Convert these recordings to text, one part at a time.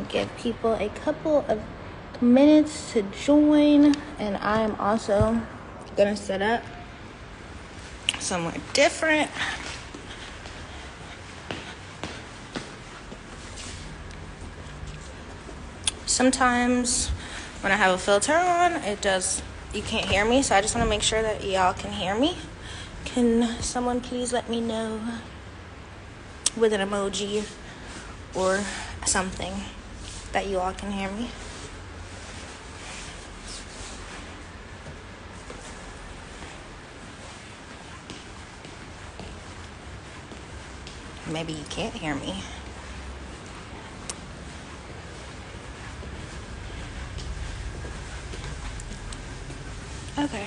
give people a couple of minutes to join, and I'm also gonna set up somewhere different. Sometimes when I have a filter on, you can't hear me, so I just want to make sure that y'all can hear me. Can someone please let me know with an emoji or something that you all can hear me? Maybe you can't hear me. Okay.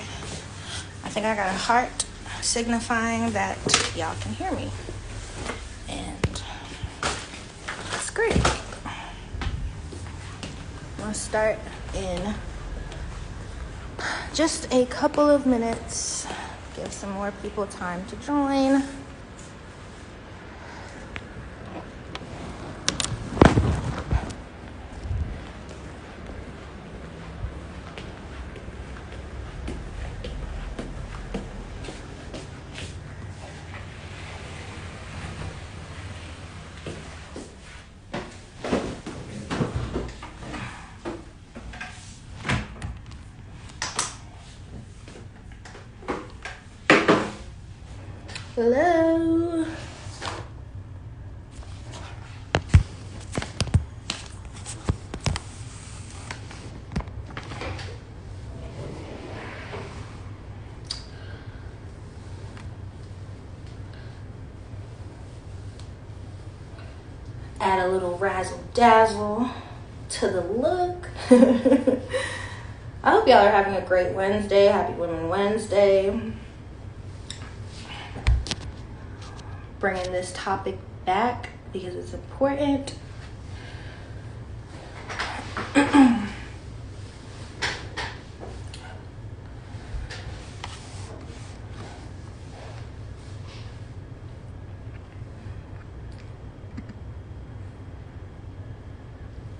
I think I got a heart signifying that y'all can hear me. And that's great. I'm gonna start in just a couple of minutes. Give some more people time to join. Hello. Add a little razzle dazzle to the look. I hope y'all are having a great Wednesday. Happy Women Wednesday. Bringing this topic back because it's important.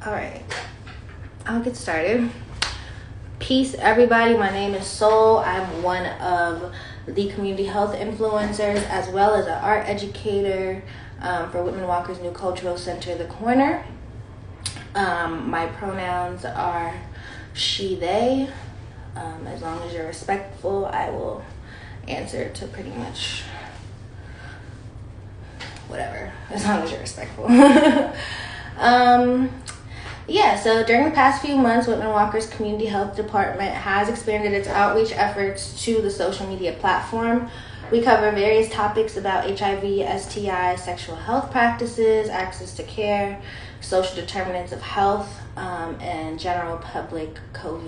All right, I'll get started. Peace, everybody. My name is Soul. I'm one of the community health influencers, as well as an art educator for Whitman-Walker's new cultural center, The Corner. My pronouns are she, they. As long as you're respectful, I will answer to pretty much whatever, as long as you're respectful. So during the past few months, Whitman-Walker's community health department has expanded its outreach efforts to the social media platform. We cover various topics about HIV, STI, sexual health practices, access to care, social determinants of health, and general public health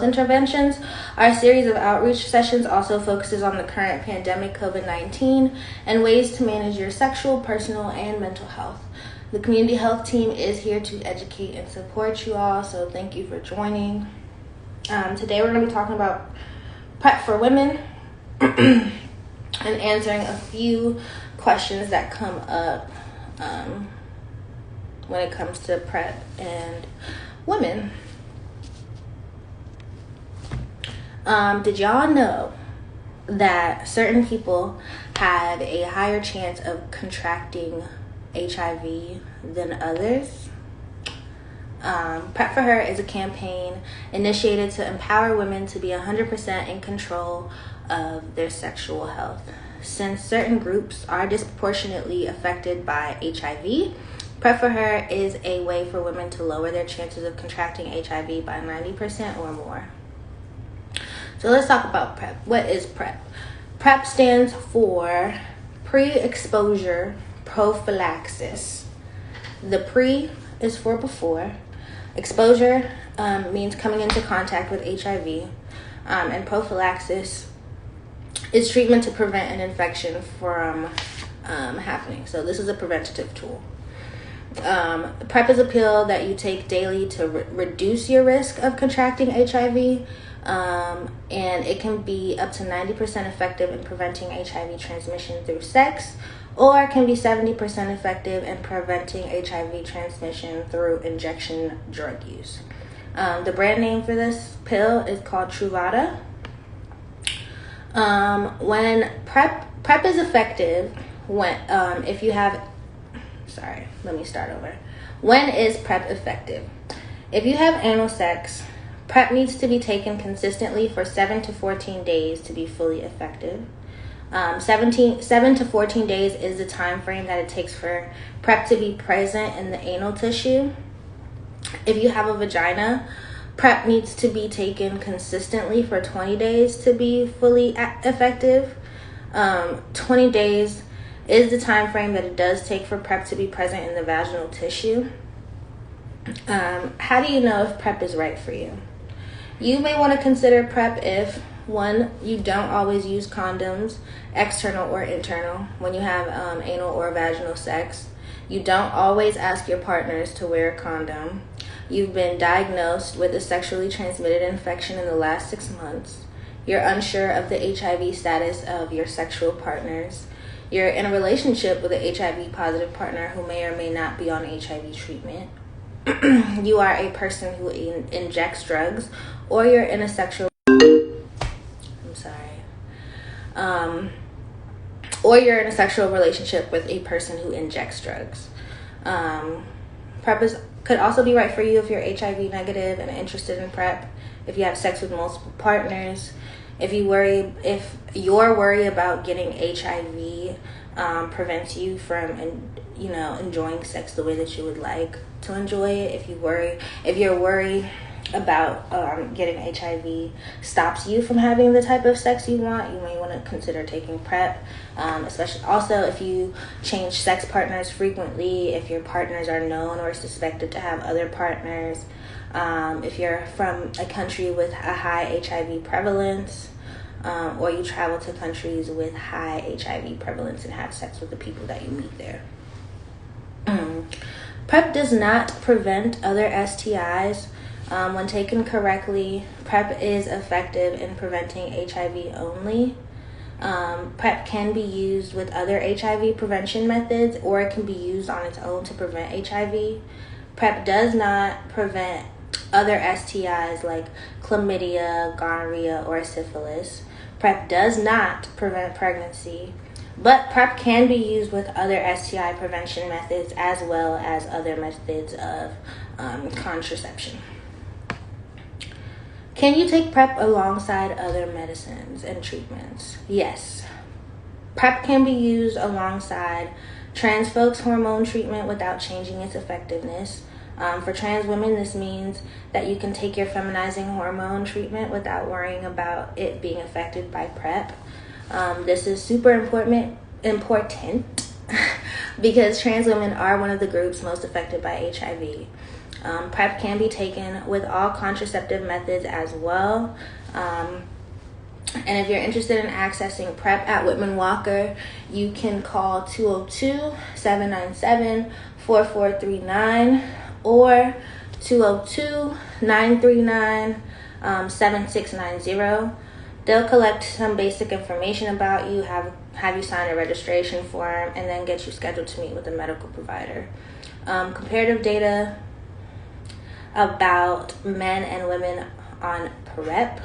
interventions. Our series of outreach sessions also focuses on the current pandemic, COVID-19, and ways to manage your sexual, personal, and mental health. The community health team is here to educate and support you all, so thank you for joining. Today we're going to be talking about PrEP for women and answering a few questions that come up when it comes to PrEP and women. Did y'all know that certain people have a higher chance of contracting HIV than others? PrEP for Her is a campaign initiated to empower women to be 100% in control of their sexual health. Since certain groups are disproportionately affected by HIV, PrEP for Her is a way for women to lower their chances of contracting HIV by 90% or more. So let's talk about PrEP. What is PrEP? PrEP stands for pre-exposure prophylaxis. The pre is for before. Exposure means coming into contact with HIV. And prophylaxis is treatment to prevent an infection from happening. So this is a preventative tool. PrEP is a pill that you take daily to reduce your risk of contracting HIV. And it can be up to 90% effective in preventing HIV transmission through sex or can be 70% effective in preventing HIV transmission through injection drug use. The brand name for this pill is called Truvada. When PrEP is effective, when if you have, sorry, let me start over. When is PrEP effective? If you have anal sex, PrEP needs to be taken consistently for 7 to 14 days to be fully effective. 7 to 14 days is the time frame that it takes for PrEP to be present in the anal tissue. If you have a vagina, PrEP needs to be taken consistently for 20 days to be fully effective. 20 days is the time frame that it does take for PrEP to be present in the vaginal tissue. How do you know if PrEP is right for you? You may want to consider PrEP if, one, you don't always use condoms, external or internal, when you have anal or vaginal sex. You don't always ask your partners to wear a condom. You've been diagnosed with a sexually transmitted infection in the last 6 months. You're unsure of the HIV status of your sexual partners. You're in a relationship with an HIV positive partner who may or may not be on HIV treatment. You are a person who injects drugs, or you're in a sexual or you're in a sexual relationship with a person who injects drugs. PrEP could also be right for you if you're HIV negative and interested in PrEP, if you have sex with multiple partners, if your worry about getting HIV prevents you from enjoying sex the way that you would like to enjoy it. If your worry about getting HIV stops you from having the type of sex you want, you may want to consider taking PrEP. Especially also if you change sex partners frequently, if your partners are known or suspected to have other partners, if you're from a country with a high HIV prevalence, or you travel to countries with high HIV prevalence and have sex with the people that you meet there. PrEP does not prevent other STIs. When taken correctly, PrEP is effective in preventing HIV only. PrEP can be used with other HIV prevention methods, or it can be used on its own to prevent HIV. PrEP does not prevent other STIs like chlamydia, gonorrhea, or syphilis. PrEP does not prevent pregnancy, but PrEP can be used with other STI prevention methods as well as other methods of contraception. Can you take PrEP alongside other medicines and treatments? Yes. PrEP can be used alongside trans folks' hormone treatment without changing its effectiveness. For trans women, this means that you can take your feminizing hormone treatment without worrying about it being affected by PrEP. This is super important because trans women are one of the groups most affected by HIV. PrEP can be taken with all contraceptive methods as well. And if you're interested in accessing PrEP at Whitman-Walker, you can call 202-797-4439 or 202-939-7690. They'll collect some basic information about you, have you sign a registration form, and then get you scheduled to meet with a medical provider. Comparative data about men and women on PrEP.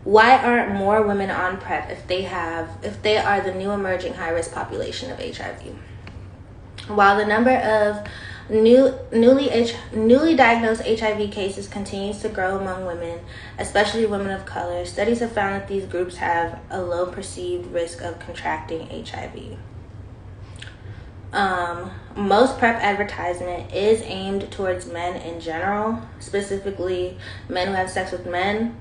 Why aren't more women on PrEP if they are the new emerging high-risk population of HIV? While the number of newly diagnosed HIV cases continues to grow among women, especially women of color, studies have found that these groups have a low perceived risk of contracting HIV. Most PrEP advertisement is aimed towards men in general, specifically men who have sex with men.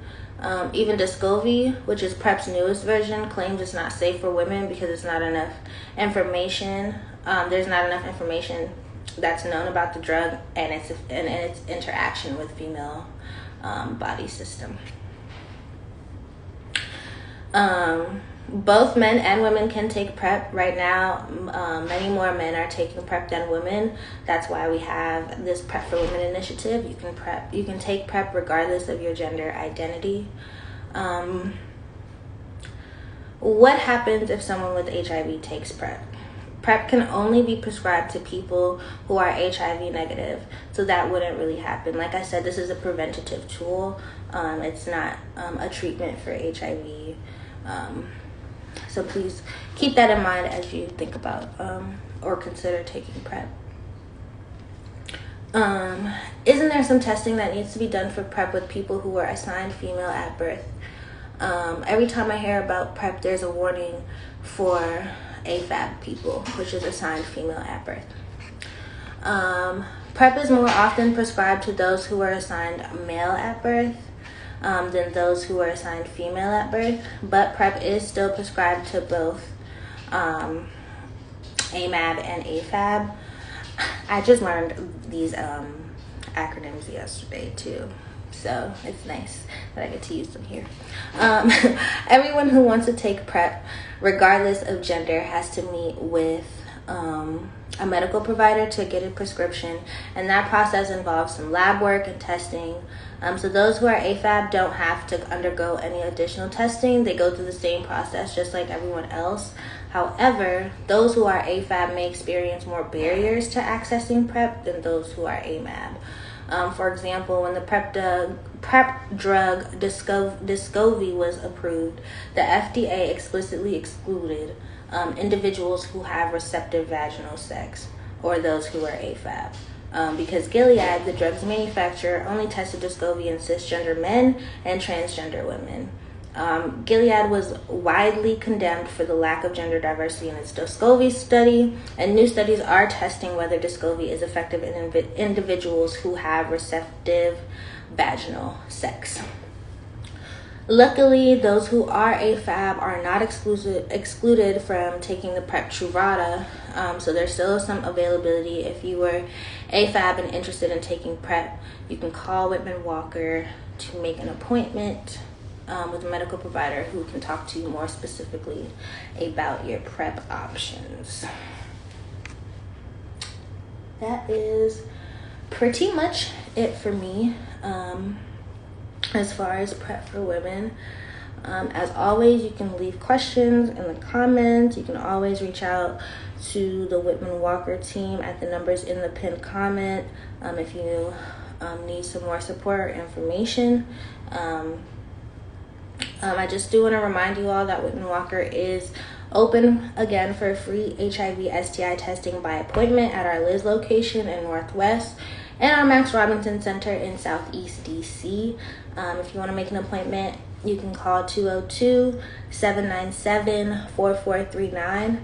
Even Descovy, which is PrEP's newest version, claims it's not safe for women because it's not enough information. There's not enough information that's known about the drug and its interaction with female body system. Both men and women can take PrEP. Right now, many more men are taking PrEP than women. That's why we have this PrEP for Women initiative. You can take PrEP regardless of your gender identity. What happens if someone with HIV takes PrEP? PrEP can only be prescribed to people who are HIV negative, so that wouldn't really happen. Like I said, this is a preventative tool. It's not a treatment for HIV. So please keep that in mind as you think about or consider taking PrEP. Isn't there some testing that needs to be done for PrEP with people who were assigned female at birth? Every time I hear about PrEP, there's a warning for AFAB people, which is assigned female at birth. PrEP is more often prescribed to those who were assigned male at birth than those who were assigned female at birth, but PrEP is still prescribed to both AMAB and AFAB. I just learned these acronyms yesterday too, so it's nice that I get to use them here. Everyone who wants to take PrEP, regardless of gender, has to meet with a medical provider to get a prescription, and that process involves some lab work and testing. So those who are AFAB don't have to undergo any additional testing. They go through the same process just like everyone else. However, those who are AFAB may experience more barriers to accessing PrEP than those who are AMAB. For example, when the PrEP drug Descovy was approved, the FDA explicitly excluded individuals who have receptive vaginal sex or those who are AFAB. Because Gilead, the drug's manufacturer, only tested Descovy in cisgender men and transgender women. Gilead was widely condemned for the lack of gender diversity in its Descovy study, and new studies are testing whether Descovy is effective in individuals who have receptive vaginal sex. Luckily, those who are AFAB are not excluded from taking the PrEP Truvada, so there's still some availability. If you were AFAB and interested in taking PrEP, you can call Whitman-Walker to make an appointment with a medical provider who can talk to you more specifically about your PrEP options. That is pretty much it for me as far as PrEP for women. As always, you can leave questions in the comments. You can always reach out to the Whitman-Walker team at the numbers in the pinned comment if you need some more support or information. I just do want to remind you all that Whitman-Walker is open again for free HIV STI testing by appointment at our Liz location in Northwest and our Max Robinson Center in Southeast DC. If you want to make an appointment, you can call 202-797-4439.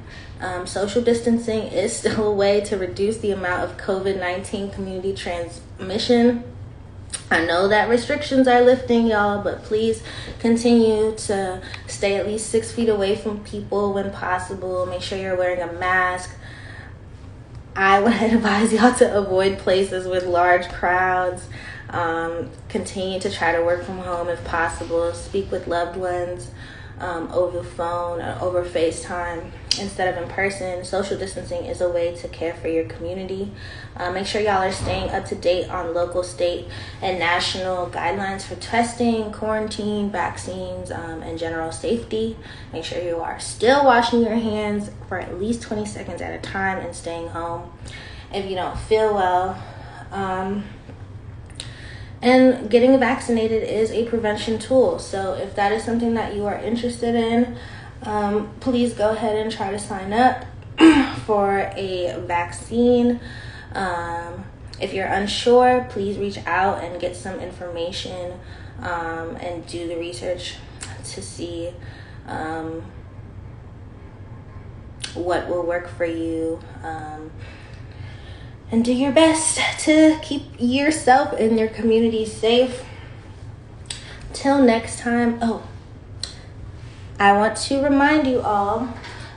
Social distancing is still a way to reduce the amount of COVID-19 community transmission. I know that restrictions are lifting, y'all, but please continue to stay at least 6 feet away from people when possible. Make sure you're wearing a mask. I would advise y'all to avoid places with large crowds. Continue to try to work from home if possible. Speak with loved ones over the phone or over FaceTime instead of in person. Social distancing is a way to care for your community. Make sure y'all are staying up to date on local, state, and national guidelines for testing, quarantine, vaccines, and general safety. Make sure you are still washing your hands for at least 20 seconds at a time and staying home if you don't feel well. And getting vaccinated is a prevention tool. So if that is something that you are interested in, please go ahead and try to sign up for a vaccine. If you're unsure, please reach out and get some information and do the research to see what will work for you. And do your best to keep yourself and your community safe. Till next time. I want to remind you all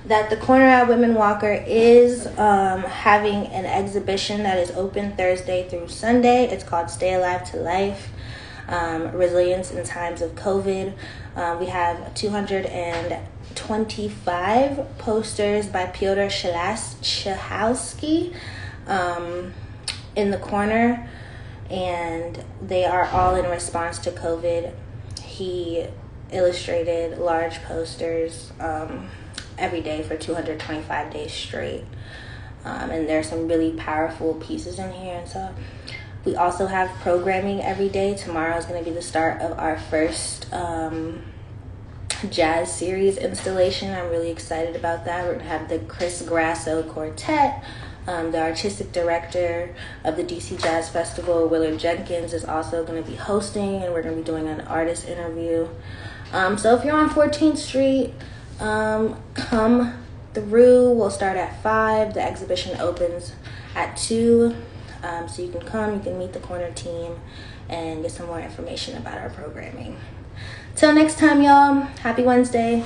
that the Corner at Whitman-Walker is having an exhibition that is open Thursday through Sunday. It's called Stay Alive to Life, Resilience in Times of COVID. We have 225 posters by Piotr Chalowski in the corner, and they are all in response to COVID. He illustrated large posters every day for 225 days straight. And there's some really powerful pieces in here. And so we also have programming every day. Tomorrow is going to be the start of our first jazz series installation. I'm really excited about that. We're going to have the Chris Grasso Quartet. The artistic director of the DC Jazz Festival, Willard Jenkins, is also going to be hosting, and we're going to be doing an artist interview. So if you're on 14th Street, come through. We'll start at 5. The exhibition opens at 2. So you can come, you can meet the corner team, and get some more information about our programming. Till next time, y'all. Happy Wednesday.